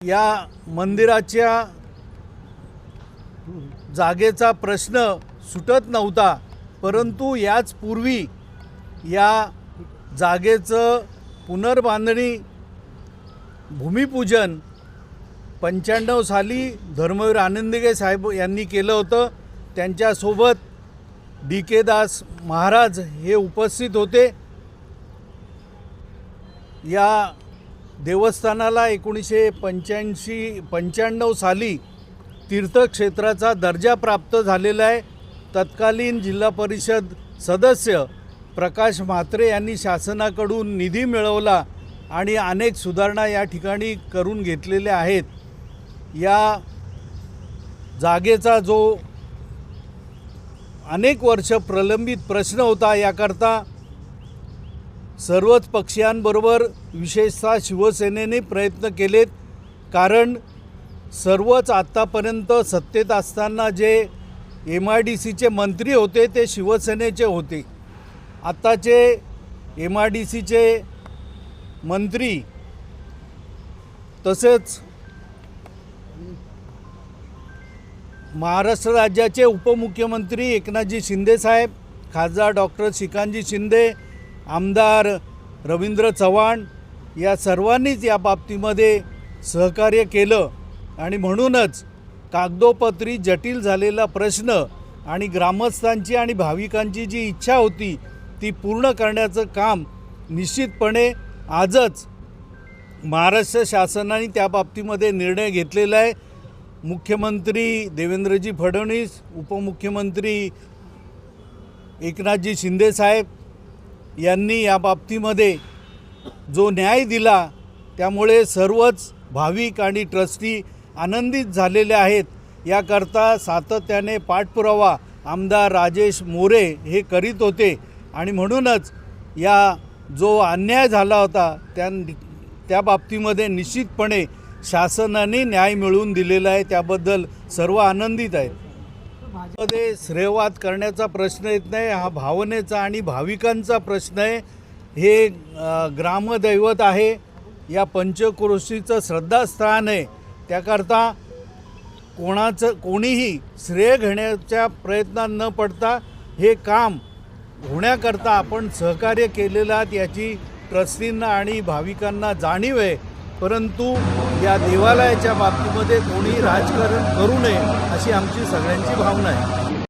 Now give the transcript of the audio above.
या मंदिराच्या जागेचा प्रश्न सुटत नव्हता, परंतु याच पूर्वी या जागेचं पुनर्बांधणी भूमिपूजन 95 साली धर्मवीर आनंदगे साहेब यांनी केलं होतं। त्यांच्यासोबत DK दास महाराज हे उपस्थित होते। या देवस्थानाला 1995 साली तीर्थक्षेत्राचा दर्जा प्राप्त झालेला आहे। तत्कालीन जिल्हा परिषद सदस्य प्रकाश म्हात्रे यांनी शासनाकडून निधी मिळवला आणि अनेक सुधारणा या ठिकाणी करून घेतलेल्या आहेत। या जागेचा जो अनेक वर्ष प्रलंबित प्रश्न होता, याकरता सर्वच पक्षीयांबरोबर विशेषतः शिवसेनेने प्रयत्न केलेत। कारण सर्वच आत्तापर्यंत सत्तेत असताना जे MIDCचे मंत्री होते ते शिवसेनेचे होते। आत्ताचे MIDCचे मंत्री तसेच महाराष्ट्र राज्याचे उपमुख्यमंत्री एकनाथजी शिंदे साहेब, खासदार डॉक्टर श्रीकांतजी शिंदे, आमदार रवींद्र चव्हाण या सर्वांनीच या बाबतीमध्ये सहकार्य केलं आणि म्हणूनच कागदोपत्री जटिल झालेला प्रश्न आणि ग्रामस्थांची आणि भाविकांची जी इच्छा होती ती पूर्ण करण्याचं काम निश्चितपणे आजच महाराष्ट्र शासनाने त्या बाबतीमध्ये निर्णय घेतलेला आहे। मुख्यमंत्री देवेंद्रजी फडणवीस, उपमुख्यमंत्री एकनाथजी शिंदे साहेब यांनी या बाबतीमध्ये जो न्याय दिला, त्यामुळे सर्वच भाविक आणि ट्रस्टी आनंदित झालेले आहेत। याकरता सातत्याने पाठपुरावा आमदार राजेश मोरे हे करीत होते आणि म्हणूनच या जो अन्याय झाला होता त्या बाबतीमध्ये निश्चितपणे शासनाने न्याय मिळवून दिलेला आहे। त्याबद्दल सर्व आनंदित आहेत। मध्ये श्रेयवाद करण्याचा प्रश्न येत नाही, हा भावनेचा आणि भाविकांचा प्रश्न आहे। हे ग्रामदैवत आहे, या पंचक्रोशीचं श्रद्धास्थान आहे। त्याकरता कोणीही श्रेय घेण्याच्या प्रयत्नात न पडता हे काम होण्याकरता आपण सहकार्य केलेलं आहे, याची ट्रस्टींना आणि भाविकांना जाणीव आहे। परंतु या देवालयाच्या बाबतीमध्ये कोणी राजकारण करू नये अशी आमची सगळ्यांची भावना आहे।